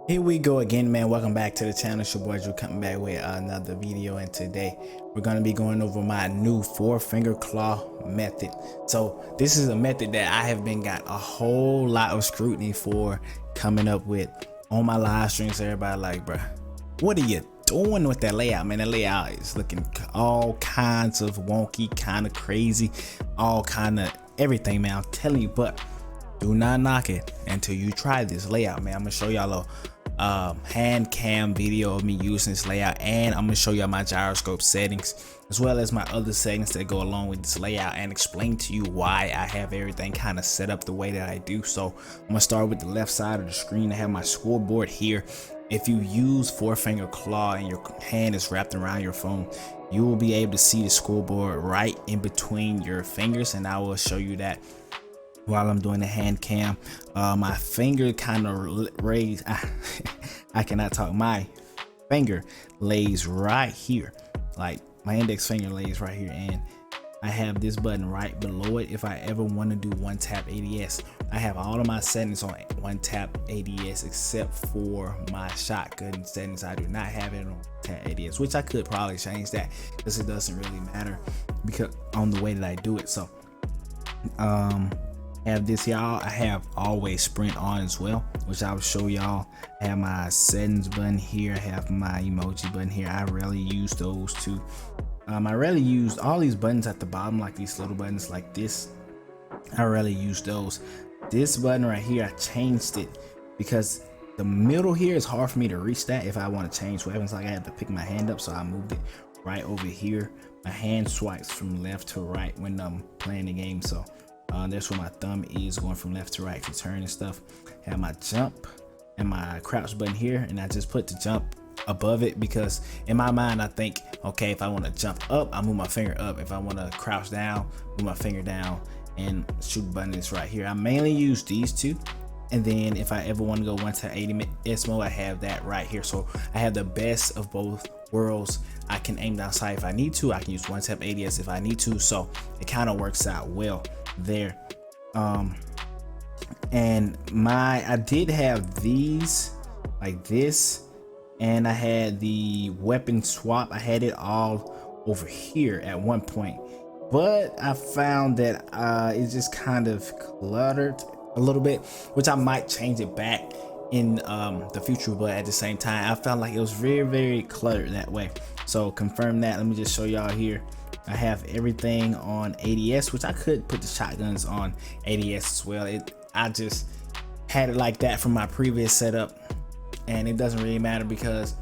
Here we go again, man. Welcome back to the channel. It's your boy Drew coming back with another video, and today we're going to be going over my new 4-finger claw method. So this is a method that I have been got a whole lot of scrutiny for coming up with on my live streams. Everybody like, bruh, what are you doing with that layout, man? That layout is looking all kinds of wonky, kind of crazy, all kind of everything, man. I'm telling you, but do not knock it until you try this layout, man. I'm gonna show y'all a hand cam video of me using this layout, and I'm gonna show y'all my gyroscope settings as well as my other settings that go along with this layout, and explain to you why I have everything kind of set up the way that I do. So I'm gonna start with the left side of the screen. I have my scoreboard here. If you use 4-finger claw and your hand is wrapped around your phone, you will be able to see the scoreboard right in between your fingers, and I will show you that while I'm doing the hand cam. My finger kind of raised. I cannot talk. My finger lays right here, like my index finger lays right here, and I have this button right below it if I ever want to do one tap ADS. I have all of my settings on one tap ADS except for my shotgun settings. I do not have it on tap ADS, which I could probably change that because it doesn't really matter because on the way that I do it. So have this, y'all. I have always sprint on as well, which I will show y'all. I have my settings button here. I have my emoji button here. I rarely use those two. I rarely use all these buttons at the bottom, like these little buttons like this. I rarely use those. This button right here, I changed it because the middle here is hard for me to reach that if I want to change weapons. Like I have to pick my hand up, so I moved it right over here. My hand swipes from left to right when I'm playing the game, so that's where my thumb is, going from left to right to turn and stuff. Have my jump and my crouch button here, and I just put the jump above it because in my mind I think, okay, if I want to jump up, I move my finger up. If I want to crouch down, move my finger down, and shoot button is right here. I mainly use these two, and then if I ever want to go 1-80 S mode, I have that right here. So I have the best of both worlds. I can aim down sight if I need to. I can use 1-tap ADS if I need to, so it kind of works out well there. And I did have these like this, and I had the weapon swap. I had it all over here at one point, but I found that it's just kind of cluttered a little bit, which I might change it back in the future. But at the same time, I felt like it was very cluttered that way. So confirm that. Let me just show y'all here. I have everything on ADS, which I could put the shotguns on ADS as well. I just had it like that from my previous setup, and it doesn't really matter because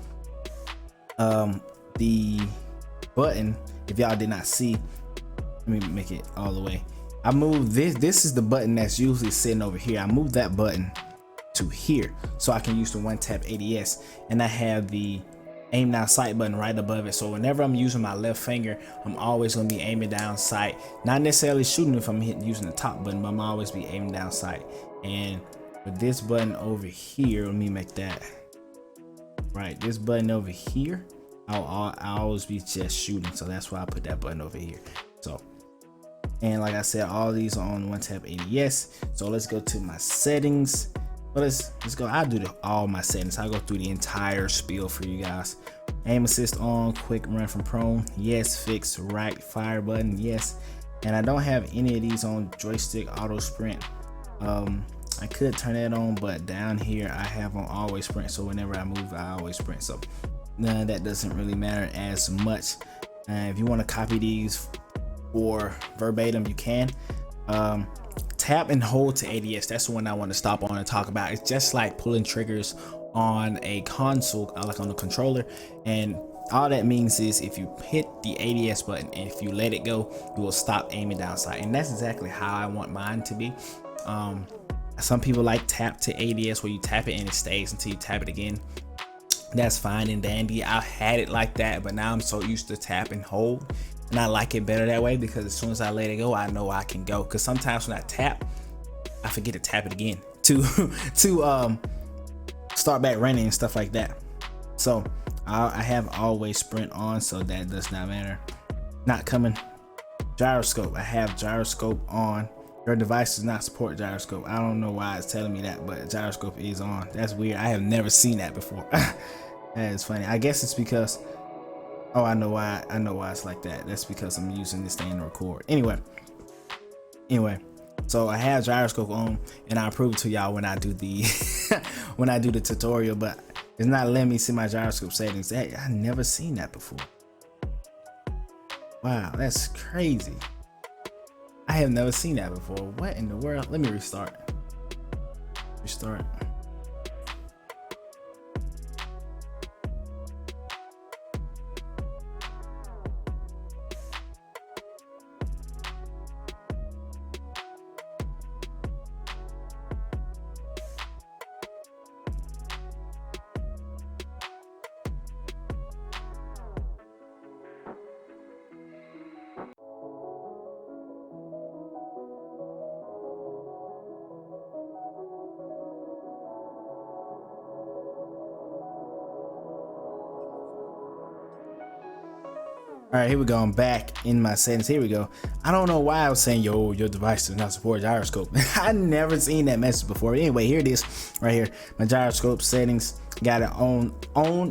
the button, if y'all did not see, let me make it all the way. I moved this is the button that's usually sitting over here. I moved that button to here so I can use the 1-tap ADS, and I have the aim down sight button right above it. So whenever I'm using my left finger, I'm always going to be aiming down sight, not necessarily shooting if I'm using the top button, but I'm always be aiming down sight. And with this button over here, let me make that right, this button over here, I'll always be just shooting, so that's why I put that button over here. So, and like I said, all these are on 1-tap ADS. So let's go to my settings. But let's go. I'll do all my settings. I'll go through the entire spiel for you guys. Aim assist on, quick run from prone, yes. Fix right fire button, yes. And I don't have any of these on joystick auto sprint. I could turn that on, but down here I have on always sprint, so whenever I move I always sprint. So that doesn't really matter as much. If you want to copy these or verbatim, you can. Tap and hold to ADS, that's the one I want to stop on and talk about. It's just like pulling triggers on a console, like on a controller, and all that means is if you hit the ADS button and if you let it go, you will stop aiming down sight, and that's exactly how I want mine to be. Some people like tap to ADS where you tap it and it stays until you tap it again. That's fine and dandy. I had it like that, but now I'm so used to tap and hold, and I like it better that way because as soon as I let it go, I know I can go. Because sometimes when I tap, I forget to tap it again to start back running and stuff like that. So I have always sprint on, so that does not matter. Not coming. Gyroscope, I have gyroscope on. Your device does not support gyroscope. I don't know why it's telling me that, but gyroscope is on. That's weird. I have never seen that before. That is funny. I guess it's because, oh, I know why. I know why it's like that. That's because I'm using this thing to record. Anyway, so I have gyroscope on, and I'll prove it to y'all when I do the when I do the tutorial. But it's not letting me see my gyroscope settings. I never seen that before. Wow, that's crazy. I have never seen that before. What in the world? Let me restart. Restart. All right, here we go. I'm back in my settings. Here we go. I don't know why I was saying, yo, your device does not support gyroscope. I never seen that message before. Anyway, here it is right here. My gyroscope settings, got it on.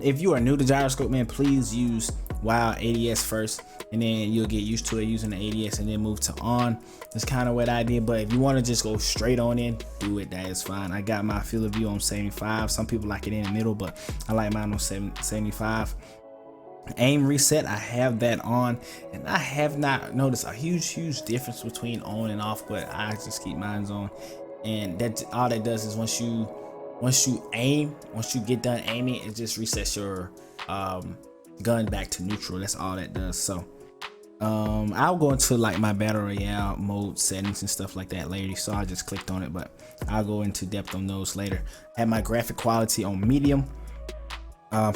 If you are new to gyroscope, man, please use wild ADS first, and then you'll get used to it using the ADS and then move to on. That's kind of what I did, but if you want to just go straight on in, do it. That is fine. I got my field of view on 75. Some people like it in the middle, but I like mine on 75. Aim reset, I have that on, and I have not noticed a huge difference between on and off, but I just keep mine on. And that all that does is once you get done aiming, it just resets your gun back to neutral. That's all that does. So I'll go into like my battle royale mode settings and stuff like that later, so I just clicked on it, but I'll go into depth on those later. I have my graphic quality on medium,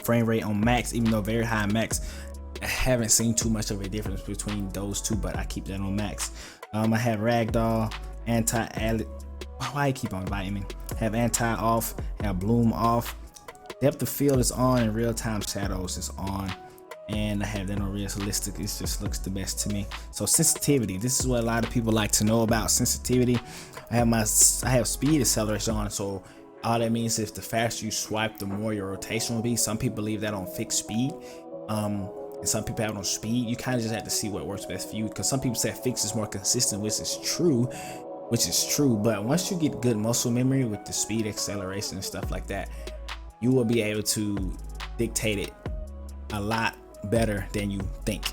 frame rate on max, even though very high max. I haven't seen too much of a difference between those two, but I keep that on max. I have ragdoll, why I keep on inviting me? Have anti off, have bloom off, depth of field is on, and real time shadows is on, and I have that on realistic. It just looks the best to me. So sensitivity, this is what a lot of people like to know about sensitivity. I have speed acceleration on, so all that means is the faster you swipe, the more your rotation will be. Some people leave that on fixed speed, and some people have it on speed. You kind of just have to see what works best for you, because some people say fixed is more consistent, which is true. But once you get good muscle memory with the speed acceleration and stuff like that, you will be able to dictate it a lot better than you think.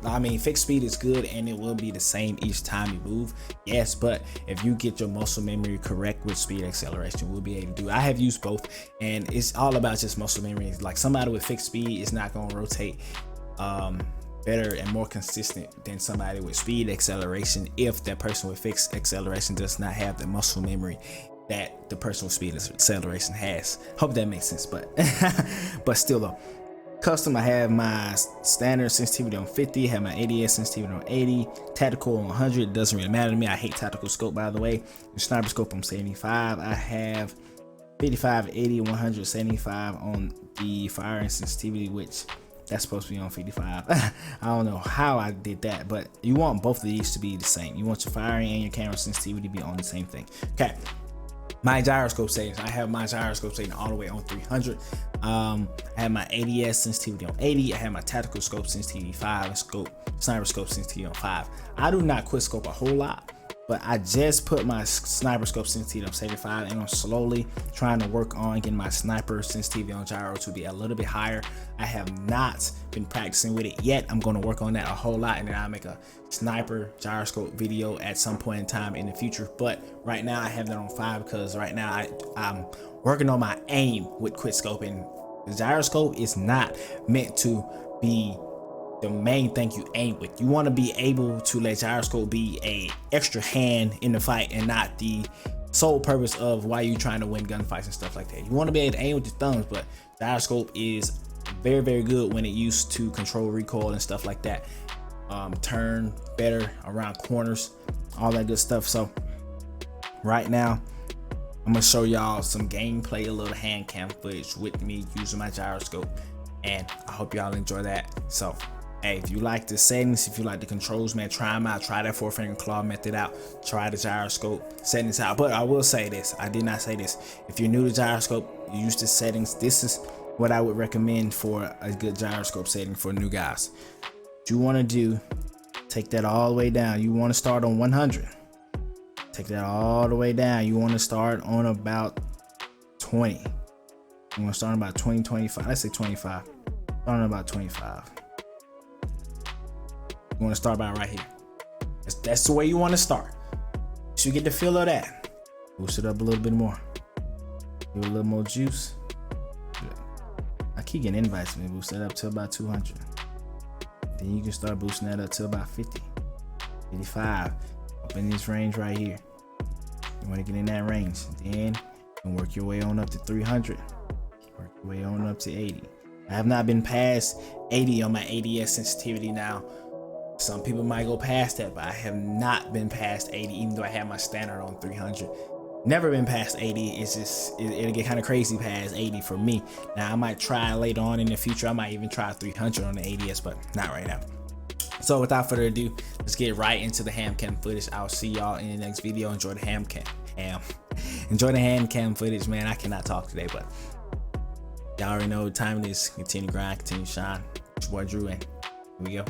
I mean, fixed speed is good and it will be the same each time you move, yes, but if you get your muscle memory correct with speed acceleration, we'll be able to do it. I have used both, and it's all about just muscle memory. Like somebody with fixed speed is not going to rotate better and more consistent than somebody with speed acceleration if that person with fixed acceleration does not have the muscle memory that the person with speed acceleration has. Hope that makes sense, but but still though. Custom, I have my standard sensitivity on 50, have my ADS sensitivity on 80, tactical on 100. It doesn't really matter to me. I hate tactical scope, by the way. The sniper scope on 75. I have 55, 80, 100, 75 on the firing sensitivity, which that's supposed to be on 55. I don't know how I did that, but you want both of these to be the same. You want your firing and your camera sensitivity to be on the same thing. Okay. My gyroscope settings, I have my gyroscope setting all the way on 300. I have my ADS sensitivity on 80. I have my tactical scope sensitivity 5 and sniper scope sensitivity on 5. I do not quick scope a whole lot, but I just put my sniper scope sensitivity on 75, and I'm slowly trying to work on getting my sniper sensitivity on gyro to be a little bit higher. I have not been practicing with it yet. I'm going to work on that a whole lot, and then I'll make a sniper gyroscope video at some point in time in the future. But right now I have that on 5 because right now I'm working on my aim with quick scoping. The gyroscope is not meant to be the main thing you aim with. You want to be able to let gyroscope be a extra hand in the fight and not the sole purpose of why you're trying to win gunfights and stuff like that. You want to be able to aim with your thumbs, but gyroscope is very good when it used to control recoil and stuff like that. Turn better around corners, all that good stuff. So right now I'm gonna show y'all some gameplay, a little hand cam footage with me using my gyroscope, and I hope y'all enjoy that. So Hey, if you like the settings, if you like the controls, man, try them out. Try that 4-finger claw method out. Try the gyroscope settings out. But I will say this, I did not say this. If you're new to gyroscope, use the settings. This is what I would recommend for a good gyroscope setting for new guys. What you want to do, take that all the way down. You want to start on 100. Take that all the way down. You want to start on about 20. You want to start on about 20, 25. Let's say 25. Start on about 25. You want to start about right here. That's the way you want to start. So you get the feel of that. Boost it up a little bit more. Give it a little more juice. I keep getting invites, man. Boost that up to about 200. Then you can start boosting that up to about 50, 55. Up in this range right here. You want to get in that range. Then you can work your way on up to 300. Work your way on up to 80. I have not been past 80 on my ADS sensitivity now. Some people might go past that, but I have not been past 80, even though I have my standard on 300. Never been past 80. It's just, it'll get kind of crazy past 80 for me. Now, I might try later on in the future. I might even try 300 on the ADS, but not right now. So without further ado, let's get right into the Handcam footage. I'll see y'all in the next video. Enjoy the Handcam. Enjoy the Handcam footage, man. I cannot talk today, but y'all already know what time it is. Continue grind, continue shine. It's your boy Drew, and here we go.